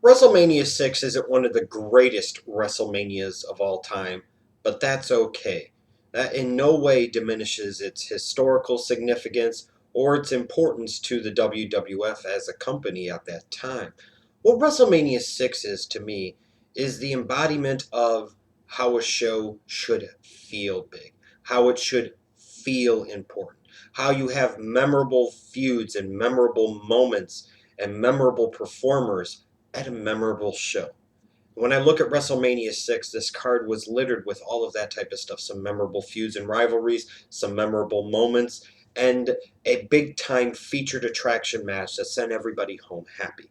WrestleMania 6 isn't one of the greatest WrestleManias of all time, but that's okay. That in no way diminishes its historical significance or its importance to the WWF as a company at that time. What WrestleMania 6 is to me is the embodiment of how a show should feel big, how it should feel important, how you have memorable feuds and memorable moments and memorable performers at a memorable show. When I look at WrestleMania 6, this card was littered with all of that type of stuff. Some memorable feuds and rivalries, some memorable moments, and a big time featured attraction match that sent everybody home happy.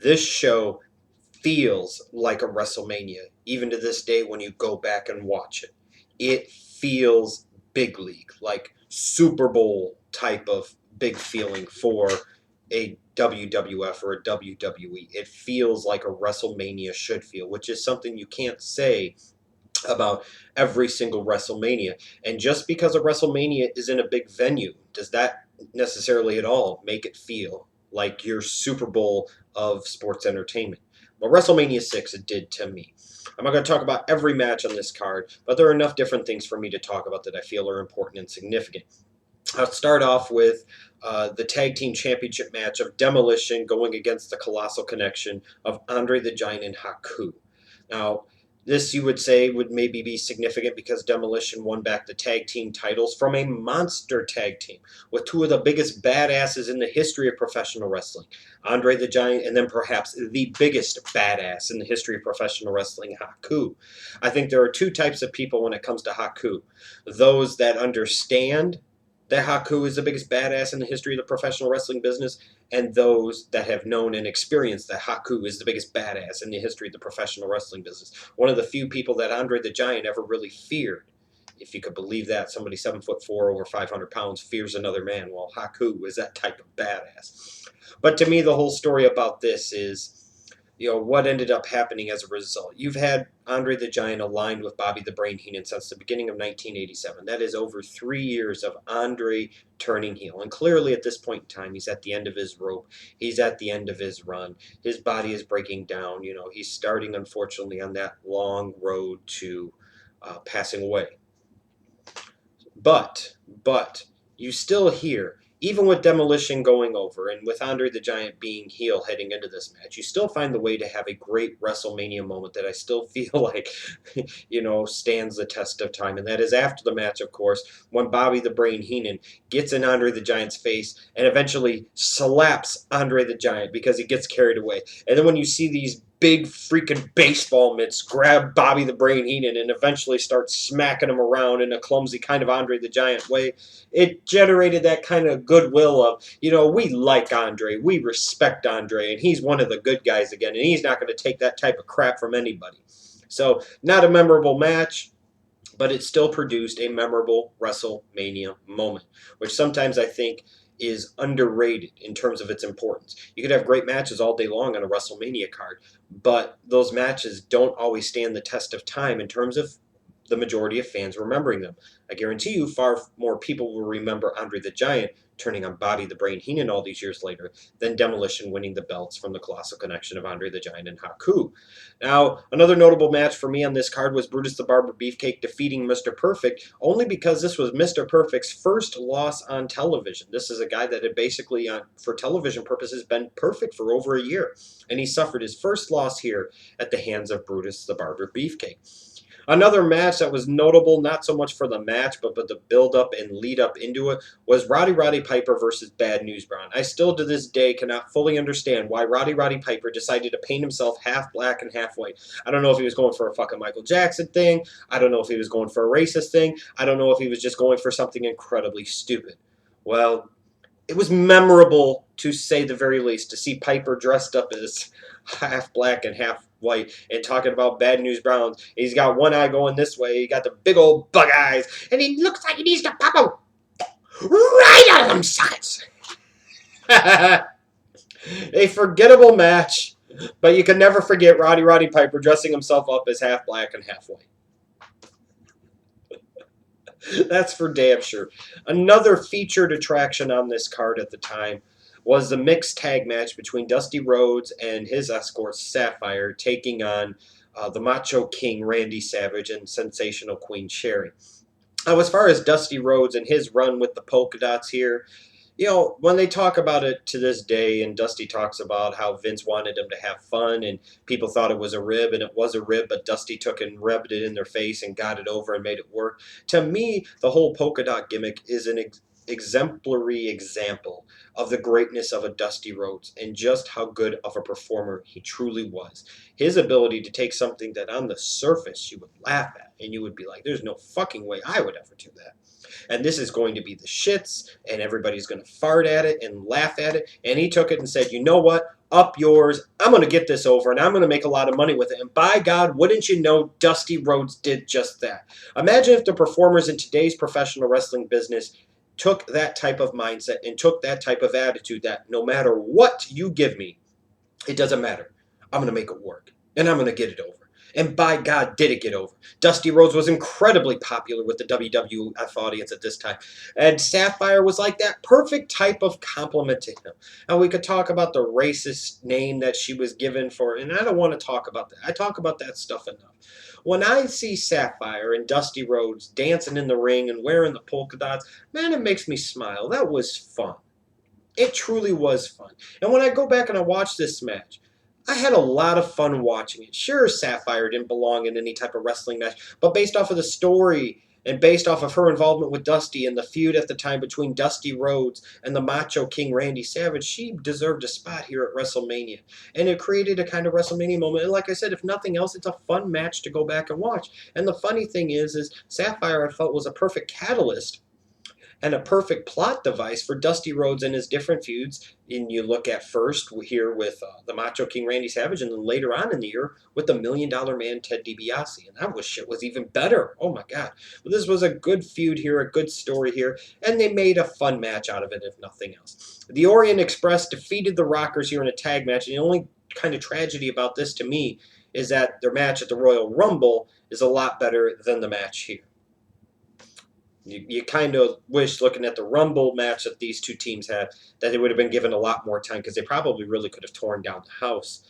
This show feels like a WrestleMania, even to this day when you go back and watch it. It feels big league, like Super Bowl type of big feeling for a WWF or a WWE. It feels like a WrestleMania should feel, which is something you can't say about every single WrestleMania. And just because a WrestleMania is in a big venue, does that necessarily at all make it feel like your Super Bowl of sports entertainment? Well, WrestleMania 6, it did to me. I'm not going to talk about every match on this card, but there are enough different things for me to talk about that I feel are important and significant. I'll start off with the tag team championship match of Demolition going against the Colossal Connection of Andre the Giant and Haku. Now, this you would say would maybe be significant because Demolition won back the tag team titles from a monster tag team with two of the biggest badasses in the history of professional wrestling, Andre the Giant, and then perhaps the biggest badass in the history of professional wrestling, Haku. I think there are two types of people when it comes to Haku: those that understand that Haku is the biggest badass in the history of the professional wrestling business, and those that have known and experienced that Haku is the biggest badass in the history of the professional wrestling business. One of the few people that Andre the Giant ever really feared. If you could believe that, somebody 7'4", over 500 pounds, fears another man. Well, Haku is that type of badass. But to me, the whole story about this is, what ended up happening as a result. You've had Andre the Giant aligned with Bobby the Brain Heenan since the beginning of 1987. That is over 3 years of Andre turning heel. And clearly at this point in time, he's at the end of his rope. He's at the end of his run. His body is breaking down. He's starting, unfortunately, on that long road to passing away. But you still hear, even with Demolition going over and with Andre the Giant being heel heading into this match, you still find the way to have a great WrestleMania moment that I still feel like, stands the test of time. And that is after the match, of course, when Bobby the Brain Heenan gets in Andre the Giant's face and eventually slaps Andre the Giant because he gets carried away. And then when you see these big freaking baseball mitts grab Bobby the Brain Heenan and eventually start smacking him around in a clumsy kind of Andre the Giant way, it generated that kind of goodwill of, we like Andre, we respect Andre, and he's one of the good guys again, and he's not going to take that type of crap from anybody. So, not a memorable match, but it still produced a memorable WrestleMania moment, which sometimes I think is underrated in terms of its importance. You could have great matches all day long on a WrestleMania card, but those matches don't always stand the test of time in terms of the majority of fans remembering them. I guarantee you far more people will remember Andre the Giant turning on Bobby the Brain Heenan all these years later than Demolition winning the belts from the Colossal Connection of Andre the Giant and Haku. Now, another notable match for me on this card was Brutus the Barber Beefcake defeating Mr. Perfect, only because this was Mr. Perfect's first loss on television. This is a guy that had basically, for television purposes, been perfect for over a year, and he suffered his first loss here at the hands of Brutus the Barber Beefcake. Another match that was notable, not so much for the match, but the build-up and lead-up into it, was Roddy Piper versus Bad News Brown. I still, to this day, cannot fully understand why Roddy Piper decided to paint himself half black and half white. I don't know if he was going for a fucking Michael Jackson thing. I don't know if he was going for a racist thing. I don't know if he was just going for something incredibly stupid. Well, it was memorable, to say the very least, to see Piper dressed up as half black and half white and talking about Bad News Browns. He's got one eye going this way. He got the big old bug eyes, and he looks like he needs to pop out right out of them sockets. A forgettable match, but you can never forget Roddy Piper dressing himself up as half black and half white. That's for damn sure. Another featured attraction on this card at the time was the mixed tag match between Dusty Rhodes and his escort Sapphire taking on the Macho King Randy Savage and Sensational Queen Sherry. As far as Dusty Rhodes and his run with the polka dots here, when they talk about it to this day, and Dusty talks about how Vince wanted him to have fun, and people thought it was a rib, and it was a rib, but Dusty took it and rubbed it in their face and got it over and made it work. To me, the whole polka dot gimmick is an exemplary example of the greatness of a Dusty Rhodes and just how good of a performer he truly was. His ability to take something that on the surface you would laugh at and you would be like, there's no fucking way I would ever do that. And this is going to be the shits, and everybody's going to fart at it and laugh at it. And he took it and said, you know what? Up yours. I'm going to get this over, and I'm going to make a lot of money with it. And by God, wouldn't you know, Dusty Rhodes did just that. Imagine if the performers in today's professional wrestling business took that type of mindset and took that type of attitude that no matter what you give me, it doesn't matter. I'm going to make it work, and I'm going to get it over. And by God, did it get over. Dusty Rhodes was incredibly popular with the WWF audience at this time. And Sapphire was like that perfect type of compliment to him. And we could talk about the racist name that she was given for, and I don't want to talk about that. I talk about that stuff enough. When I see Sapphire and Dusty Rhodes dancing in the ring and wearing the polka dots, man, it makes me smile. That was fun. It truly was fun. And when I go back and I watch this match, I had a lot of fun watching it. Sure, Sapphire didn't belong in any type of wrestling match, but based off of the story and based off of her involvement with Dusty and the feud at the time between Dusty Rhodes and the Macho King Randy Savage, she deserved a spot here at WrestleMania. And it created a kind of WrestleMania moment. And like I said, if nothing else, it's a fun match to go back and watch. And the funny thing is Sapphire I felt was a perfect catalyst and a perfect plot device for Dusty Rhodes and his different feuds. And you look at first here with the Macho King Randy Savage, and then later on in the year with the $1 Million Man Ted DiBiase, and that was even better. Oh my God! But this was a good feud here, a good story here, and they made a fun match out of it, if nothing else. The Orient Express defeated the Rockers here in a tag match, and the only kind of tragedy about this to me is that their match at the Royal Rumble is a lot better than the match here. You kind of wish, looking at the Rumble match that these two teams had, that they would have been given a lot more time because they probably really could have torn down the house.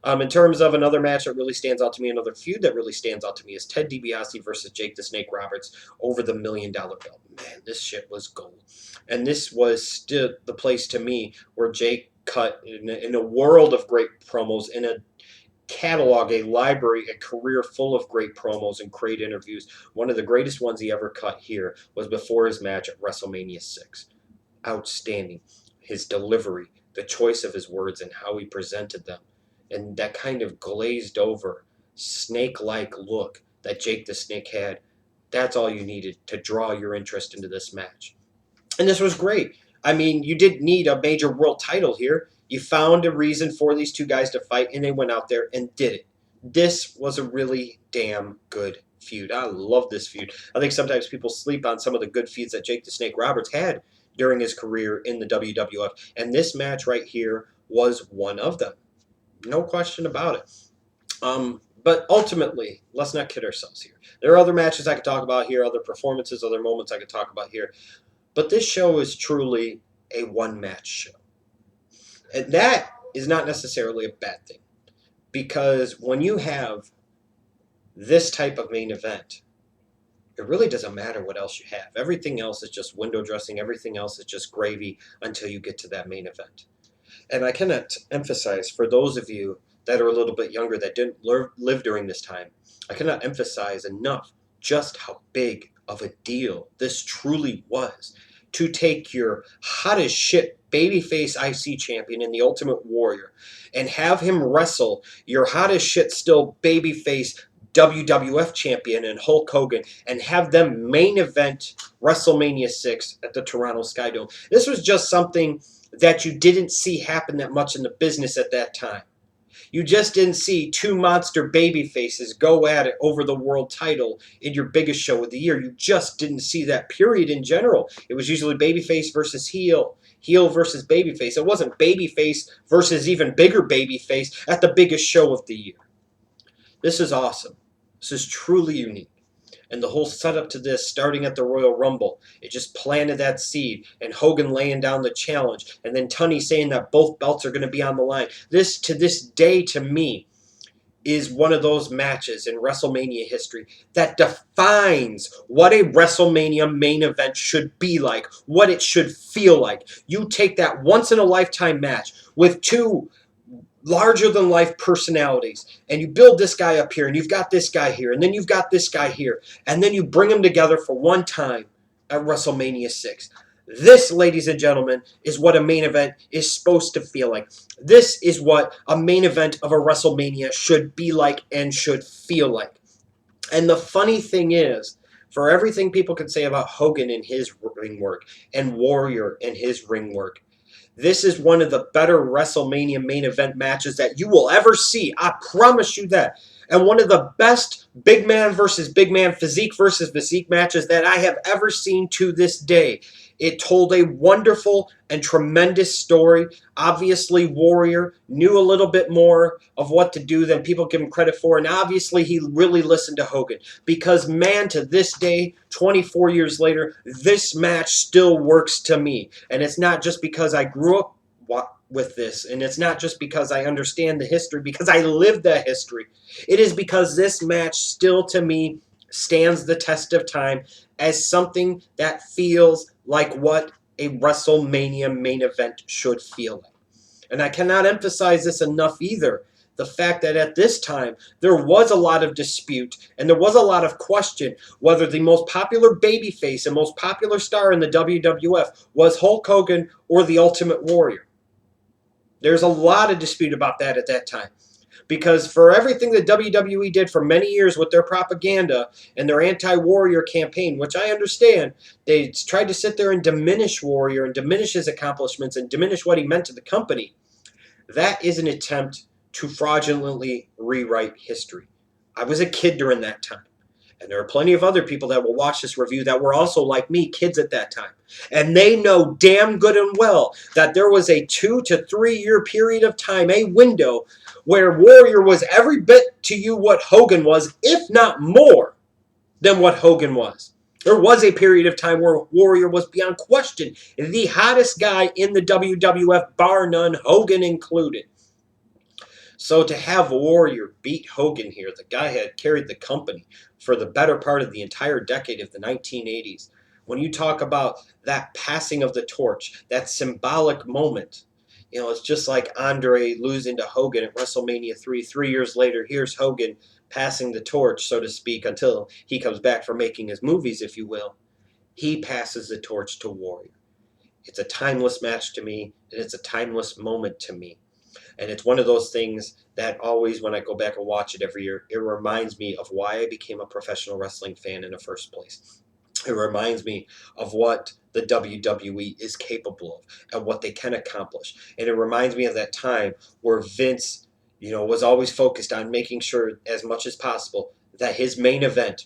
In terms of another match that really stands out to me, another feud that really stands out to me is Ted DiBiase versus Jake the Snake Roberts over the $1 Million belt. Man, this shit was gold. And this was still the place to me where Jake cut in a world of great promos, in a catalog, a library, a career full of great promos and great interviews. One of the greatest ones he ever cut here was before his match at WrestleMania 6. Outstanding. His delivery, the choice of his words, and how he presented them. And that kind of glazed over, snake-like look that Jake the Snake had. That's all you needed to draw your interest into this match. And this was great. I mean, you didn't need a major world title here. You found a reason for these two guys to fight, and they went out there and did it. This was a really damn good feud. I love this feud. I think sometimes people sleep on some of the good feuds that Jake the Snake Roberts had during his career in the WWF, and this match right here was one of them. No question about it. But ultimately, let's not kid ourselves here. There are other matches I could talk about here, other performances, other moments I could talk about here. But this show is truly a one-match show. And that is not necessarily a bad thing. Because when you have this type of main event, it really doesn't matter what else you have. Everything else is just window dressing. Everything else is just gravy until you get to that main event. And I cannot emphasize, for those of you that are a little bit younger that didn't live during this time, I cannot emphasize enough just how big of a deal this truly was. To take your hot as shit babyface IC champion in the Ultimate Warrior and have him wrestle your hot as shit still babyface WWF champion and Hulk Hogan and have them main event WrestleMania 6 at the Toronto Skydome. This was just something that you didn't see happen that much in the business at that time. You just didn't see two monster baby faces go at it over the world title in your biggest show of the year. You just didn't see that, period, in general. It was usually babyface versus heel, heel versus babyface. It wasn't babyface versus even bigger babyface at the biggest show of the year. This is awesome. This is truly unique. And the whole setup to this, starting at the Royal Rumble, it just planted that seed. And Hogan laying down the challenge, and then Tunney saying that both belts are going to be on the line. This, to this day, to me, is one of those matches in WrestleMania history that defines what a WrestleMania main event should be like, what it should feel like. You take that once in a lifetime match with two larger than life personalities, and you build this guy up here, and you've got this guy here, and then you've got this guy here, and then you bring them together for one time at WrestleMania 6. This, ladies and gentlemen, is what a main event is supposed to feel like. This is what a main event of a WrestleMania should be like and should feel like. And the funny thing is, for everything people can say about Hogan and his ring work and Warrior and his ring work, this is one of the better WrestleMania main event matches that you will ever see. I promise you that. And one of the best big man versus big man, physique versus physique matches that I have ever seen to this day. It told a wonderful and tremendous story. Obviously, Warrior knew a little bit more of what to do than people give him credit for. And obviously, he really listened to Hogan. Because, man, to this day, 24 years later, this match still works to me. And it's not just because I grew up with this. And it's not just because I understand the history, because I lived that history. It is because this match still, to me, stands the test of time as something that feels like what a WrestleMania main event should feel like. And I cannot emphasize this enough either. The fact that at this time, there was a lot of dispute and there was a lot of question whether the most popular babyface and most popular star in the WWF was Hulk Hogan or the Ultimate Warrior. There's a lot of dispute about that at that time. Because for everything that WWE did for many years with their propaganda and their anti-Warrior campaign, which I understand, they tried to sit there and diminish Warrior and diminish his accomplishments and diminish what he meant to the company. That is an attempt to fraudulently rewrite history. I was a kid during that time. And there are plenty of other people that will watch this review that were also, like me, kids at that time. And they know damn good and well that there was a 2 to 3 year period of time, a window, where Warrior was every bit to you what Hogan was, if not more than what Hogan was. There was a period of time where Warrior was beyond question the hottest guy in the WWF, bar none, Hogan included. So to have Warrior beat Hogan here, the guy had carried the company for the better part of the entire decade of the 1980s. When you talk about that passing of the torch, that symbolic moment, it's just like Andre losing to Hogan at WrestleMania 3. 3 years later, here's Hogan passing the torch, so to speak, until he comes back for making his movies, if you will. He passes the torch to Warrior. It's a timeless match to me, and it's a timeless moment to me. And it's one of those things that always, when I go back and watch it every year, it reminds me of why I became a professional wrestling fan in the first place. It reminds me of what the WWE is capable of and what they can accomplish. And it reminds me of that time where Vince, was always focused on making sure as much as possible that his main event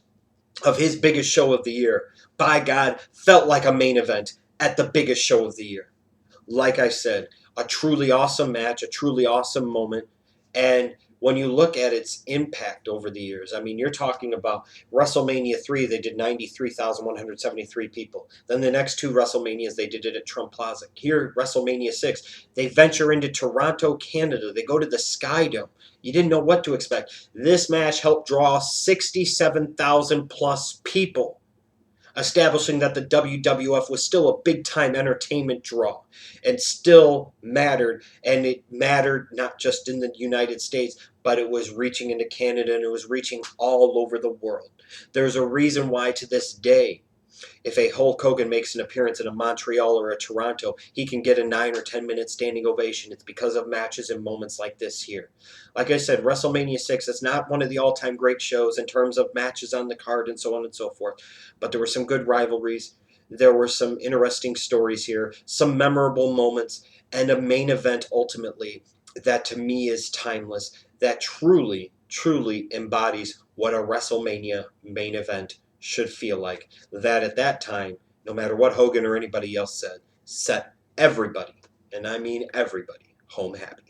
of his biggest show of the year, by God, felt like a main event at the biggest show of the year. Like I said, a truly awesome match, a truly awesome moment. And when you look at its impact over the years, I mean, you're talking about WrestleMania 3, they did 93,173 people. Then the next two WrestleManias, they did it at Trump Plaza. Here, WrestleMania 6, they venture into Toronto, Canada. They go to the Sky Dome. You didn't know what to expect. This match helped draw 67,000 plus people, establishing that the WWF was still a big-time entertainment draw and still mattered. And it mattered not just in the United States, but it was reaching into Canada and it was reaching all over the world. There's a reason why to this day, if a Hulk Hogan makes an appearance in a Montreal or a Toronto, he can get a 9 or 10 minute standing ovation. It's because of matches and moments like this here. Like I said, WrestleMania 6 is not one of the all-time great shows in terms of matches on the card and so on and so forth. But there were some good rivalries. There were some interesting stories here, some memorable moments, and a main event ultimately that to me is timeless, that truly, truly embodies what a WrestleMania main event should feel like. That at that time, no matter what Hogan or anybody else said, set everybody, and I mean everybody, home happy.